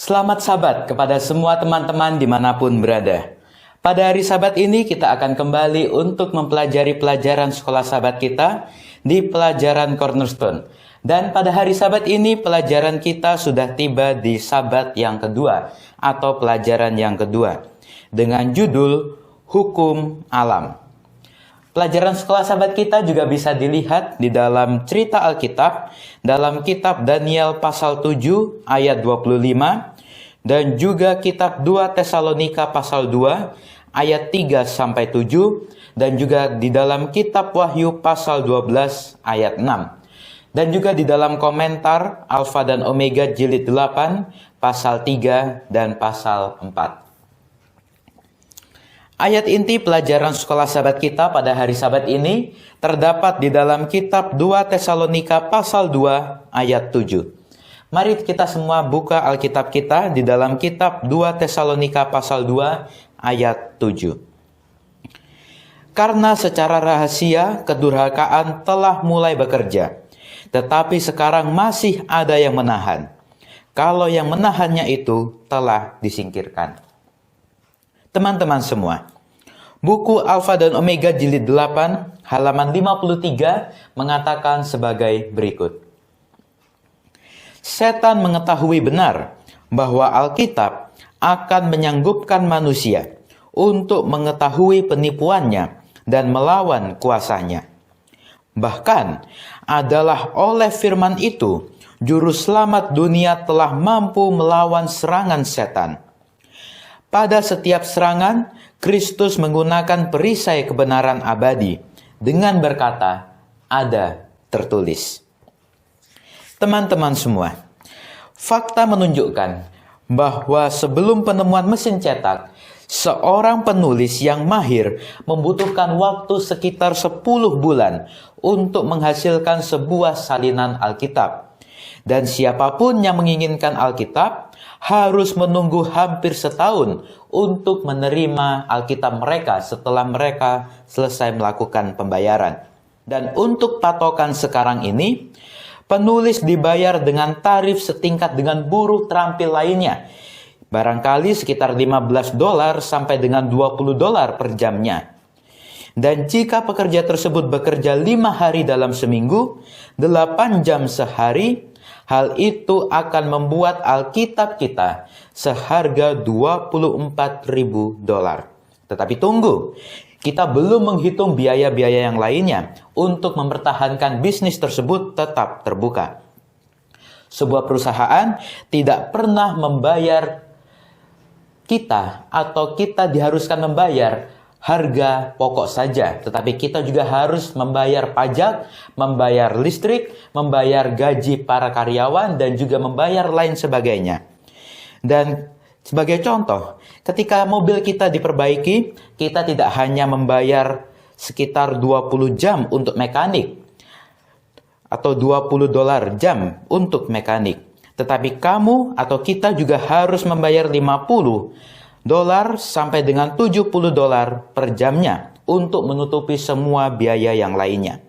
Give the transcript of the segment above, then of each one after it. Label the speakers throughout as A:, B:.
A: Selamat Sabat kepada semua teman-teman dimanapun berada. Pada hari Sabat ini kita akan kembali untuk mempelajari pelajaran sekolah Sabat kita di pelajaran Cornerstone. Dan pada hari Sabat ini pelajaran kita sudah tiba di Sabat yang kedua atau pelajaran yang kedua dengan judul Hukum Alam. Pelajaran sekolah Sabat kita juga bisa dilihat di dalam cerita Alkitab, dalam kitab Daniel pasal 7 ayat 25, dan juga kitab 2 Tesalonika pasal 2 ayat 3-7, dan juga di dalam kitab Wahyu pasal 12 ayat 6. Dan juga di dalam komentar Alfa dan Omega jilid 8 pasal 3 dan pasal 4. Ayat inti pelajaran sekolah Sabat kita pada hari Sabat ini terdapat di dalam kitab 2 Tesalonika pasal 2 ayat 7. Mari kita semua buka Alkitab kita di dalam kitab 2 Tesalonika pasal 2 ayat 7. Karena secara rahasia kedurhakaan telah mulai bekerja, tetapi sekarang masih ada yang menahan. Kalau yang menahannya itu telah disingkirkan. Teman-teman semua, buku Alfa dan Omega jilid 8 halaman 53 mengatakan sebagai berikut. Setan mengetahui benar bahwa Alkitab akan menyanggupkan manusia untuk mengetahui penipuannya dan melawan kuasanya. Bahkan adalah oleh firman itu, juru selamat dunia telah mampu melawan serangan setan. Pada setiap serangan, Kristus menggunakan perisai kebenaran abadi dengan berkata, ada tertulis. Teman-teman semua, fakta menunjukkan bahwa sebelum penemuan mesin cetak, seorang penulis yang mahir membutuhkan waktu sekitar 10 bulan untuk menghasilkan sebuah salinan Alkitab. Dan siapapun yang menginginkan Alkitab harus menunggu hampir setahun untuk menerima Alkitab mereka setelah mereka selesai melakukan pembayaran. Dan untuk patokan sekarang ini, penulis dibayar dengan tarif setingkat dengan buruh terampil lainnya. Barangkali sekitar $15 sampai dengan $20 per jamnya. Dan jika pekerja tersebut bekerja 5 hari dalam seminggu, 8 jam sehari, hal itu akan membuat Alkitab kita seharga $24.000. Tetapi tunggu, kita belum menghitung biaya-biaya yang lainnya untuk mempertahankan bisnis tersebut tetap terbuka. Sebuah perusahaan tidak pernah membayar kita atau kita diharuskan membayar harga pokok saja, tetapi kita juga harus membayar pajak, membayar listrik, membayar gaji para karyawan, dan juga membayar lain sebagainya. Dan sebagai contoh, ketika mobil kita diperbaiki, kita tidak hanya membayar sekitar 20 jam untuk mekanik, atau $20 jam untuk mekanik. Tetapi kamu atau kita juga harus membayar $50 sampai dengan $70 per jamnya untuk menutupi semua biaya yang lainnya.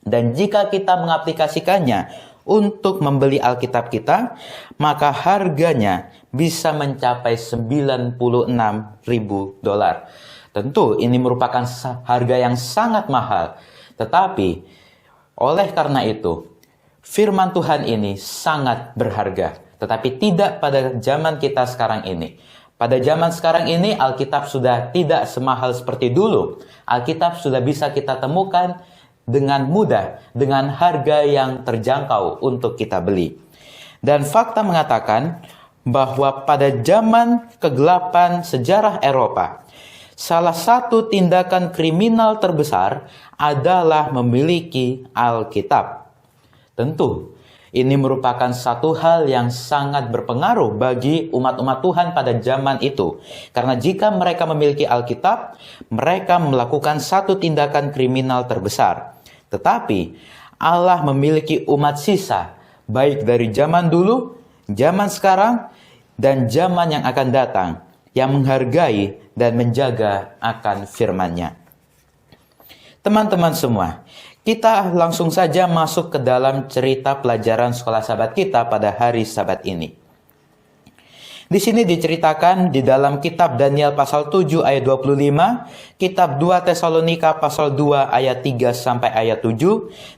A: Dan jika kita mengaplikasikannya untuk membeli Alkitab kita, maka harganya bisa mencapai $96.000. Tentu ini merupakan harga yang sangat mahal. Tetapi oleh karena itu, firman Tuhan ini sangat berharga. Tetapi tidak pada zaman kita sekarang ini. Pada zaman sekarang ini, Alkitab sudah tidak semahal seperti dulu. Alkitab sudah bisa kita temukan dengan mudah, dengan harga yang terjangkau untuk kita beli. Dan fakta mengatakan bahwa pada zaman kegelapan sejarah Eropa, salah satu tindakan kriminal terbesar adalah memiliki Alkitab. Tentu, ini merupakan satu hal yang sangat berpengaruh bagi umat-umat Tuhan pada zaman itu. Karena jika mereka memiliki Alkitab, mereka melakukan satu tindakan kriminal terbesar. Tetapi Allah memiliki umat sisa, baik dari zaman dulu, zaman sekarang, dan zaman yang akan datang, yang menghargai dan menjaga akan firman-Nya. Teman-teman semua, kita langsung saja masuk ke dalam cerita pelajaran sekolah Sabat kita pada hari Sabat ini. Di sini diceritakan di dalam kitab Daniel pasal 7 ayat 25, kitab 2 Tesalonika pasal 2 ayat 3 sampai ayat 7,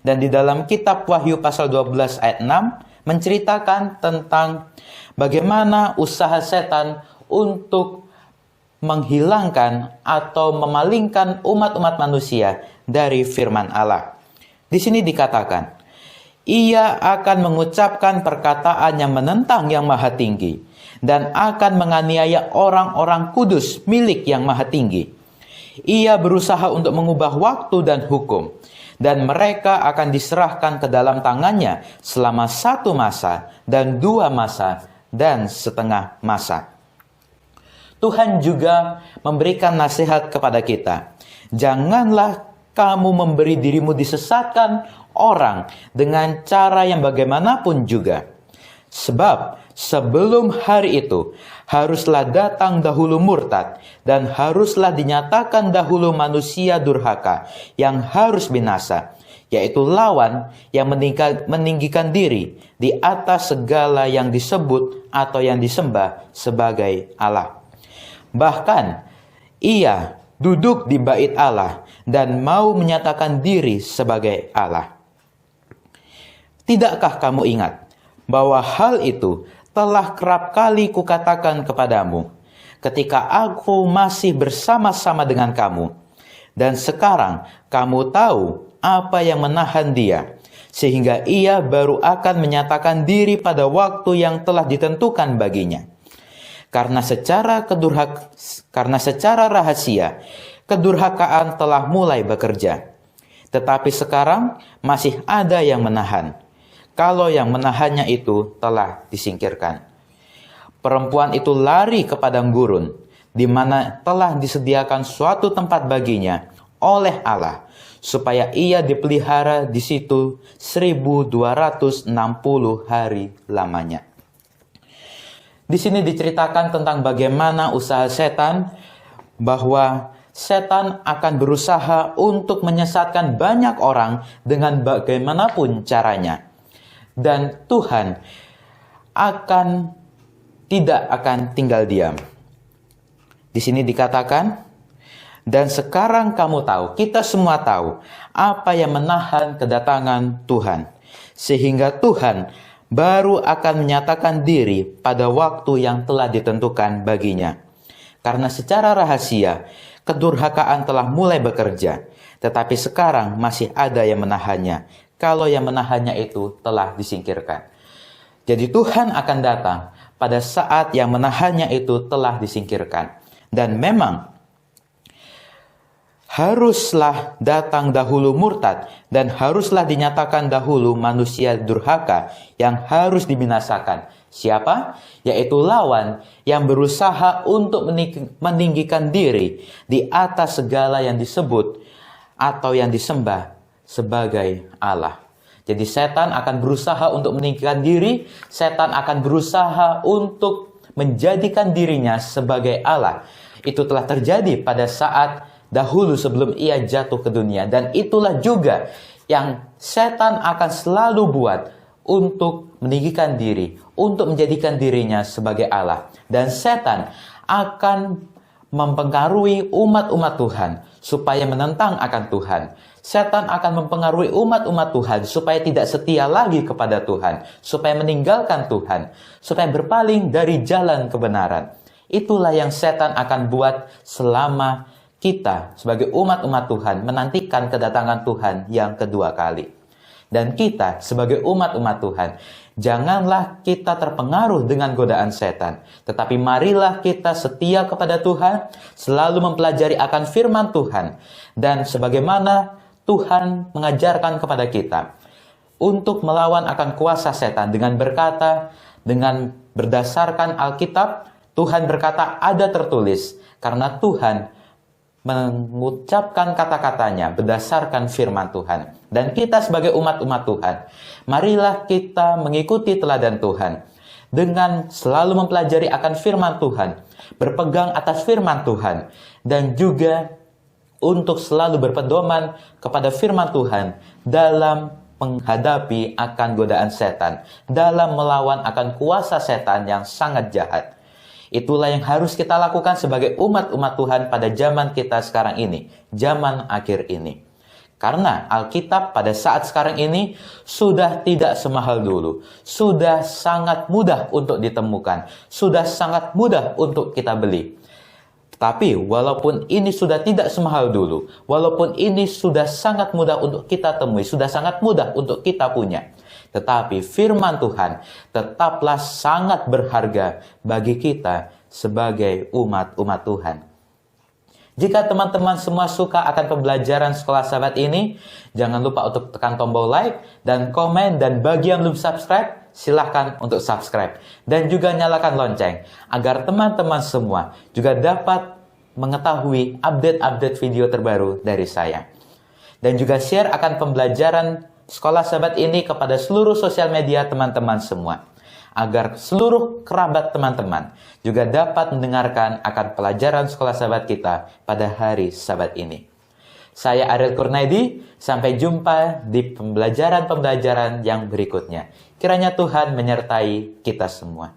A: dan di dalam kitab Wahyu pasal 12 ayat 6 menceritakan tentang bagaimana usaha setan untuk menghilangkan atau memalingkan umat-umat manusia dari firman Allah. Di sini dikatakan, ia akan mengucapkan perkataan yang menentang yang maha tinggi dan akan menganiaya orang-orang kudus milik yang maha tinggi. Ia berusaha untuk mengubah waktu dan hukum, dan mereka akan diserahkan ke dalam tangannya selama 1 masa dan 2 masa dan setengah masa. Tuhan juga memberikan nasihat kepada kita. Janganlah kamu memberi dirimu disesatkan orang dengan cara yang bagaimanapun juga. Sebab sebelum hari itu haruslah datang dahulu murtad, dan haruslah dinyatakan dahulu manusia durhaka yang harus binasa, yaitu lawan yang meninggikan diri di atas segala yang disebut atau yang disembah sebagai Allah. Bahkan ia duduk di bait Allah dan mau menyatakan diri sebagai Allah. Tidakkah kamu ingat bahwa hal itu telah kerap kali kukatakan kepadamu ketika aku masih bersama-sama dengan kamu, dan sekarang kamu tahu apa yang menahan dia, sehingga ia baru akan menyatakan diri pada waktu yang telah ditentukan baginya. Karena secara rahasia, kedurhakaan telah mulai bekerja. Tetapi sekarang masih ada yang menahan, kalau yang menahannya itu telah disingkirkan. Perempuan itu lari ke padang gurun, di mana telah disediakan suatu tempat baginya oleh Allah, supaya ia dipelihara di situ 1260 hari lamanya. Di sini diceritakan tentang bagaimana usaha setan, bahwa setan akan berusaha untuk menyesatkan banyak orang dengan bagaimanapun caranya. Dan Tuhan tidak akan tinggal diam. Di sini dikatakan, dan sekarang kamu tahu, kita semua tahu, apa yang menahan kedatangan Tuhan, sehingga Tuhan baru akan menyatakan diri pada waktu yang telah ditentukan baginya. Karena secara rahasia, kedurhakaan telah mulai bekerja, tetapi sekarang masih ada yang menahannya, kalau yang menahannya itu telah disingkirkan. Jadi Tuhan akan datang pada saat yang menahannya itu telah disingkirkan. Dan memang haruslah datang dahulu murtad, dan haruslah dinyatakan dahulu manusia durhaka yang harus dibinasakan. Siapa? Yaitu lawan yang berusaha untuk meninggikan diri di atas segala yang disebut atau yang disembah sebagai Allah. Jadi setan akan berusaha untuk meninggikan diri, setan akan berusaha untuk menjadikan dirinya sebagai Allah. Itu telah terjadi pada saat dahulu sebelum ia jatuh ke dunia, dan itulah juga yang setan akan selalu buat untuk meninggikan diri, untuk menjadikan dirinya sebagai Allah. Dan setan akan mempengaruhi umat-umat Tuhan supaya menentang akan Tuhan. Setan akan mempengaruhi umat-umat Tuhan supaya tidak setia lagi kepada Tuhan, supaya meninggalkan Tuhan, supaya berpaling dari jalan kebenaran. Itulah yang setan akan buat selama kita sebagai umat-umat Tuhan menantikan kedatangan Tuhan yang kedua kali. Dan kita sebagai umat-umat Tuhan, janganlah kita terpengaruh dengan godaan setan, tetapi marilah kita setia kepada Tuhan, selalu mempelajari akan firman Tuhan, dan sebagaimana Tuhan mengajarkan kepada kita untuk melawan akan kuasa setan dengan berkata, dengan berdasarkan Alkitab, Tuhan berkata ada tertulis, karena Tuhan mengucapkan kata-katanya berdasarkan firman Tuhan. Dan kita sebagai umat-umat Tuhan, marilah kita mengikuti teladan Tuhan dengan selalu mempelajari akan firman Tuhan, berpegang atas firman Tuhan, dan juga untuk selalu berpedoman kepada firman Tuhan dalam menghadapi akan godaan setan, dalam melawan akan kuasa setan yang sangat jahat. Itulah yang harus kita lakukan sebagai umat-umat Tuhan pada zaman kita sekarang ini, zaman akhir ini. Karena Alkitab pada saat sekarang ini sudah tidak semahal dulu. Sudah sangat mudah untuk ditemukan. Sudah sangat mudah untuk kita beli. Tapi walaupun ini sudah tidak semahal dulu, walaupun ini sudah sangat mudah untuk kita temui, sudah sangat mudah untuk kita punya, tetapi firman Tuhan tetaplah sangat berharga bagi kita sebagai umat-umat Tuhan. Jika teman-teman semua suka akan pembelajaran Sekolah Sahabat ini, jangan lupa untuk tekan tombol like dan komen, dan bagi yang belum subscribe, silahkan untuk subscribe. Dan juga nyalakan lonceng, agar teman-teman semua juga dapat mengetahui update-update video terbaru dari saya. Dan juga share akan pembelajaran Sekolah Sahabat ini kepada seluruh sosial media teman-teman semua, agar seluruh kerabat teman-teman juga dapat mendengarkan akan pelajaran Sekolah Sahabat kita pada hari Sabat ini. Saya Ariel Kurnaidi, sampai jumpa di pembelajaran-pembelajaran yang berikutnya. Kiranya Tuhan menyertai kita semua.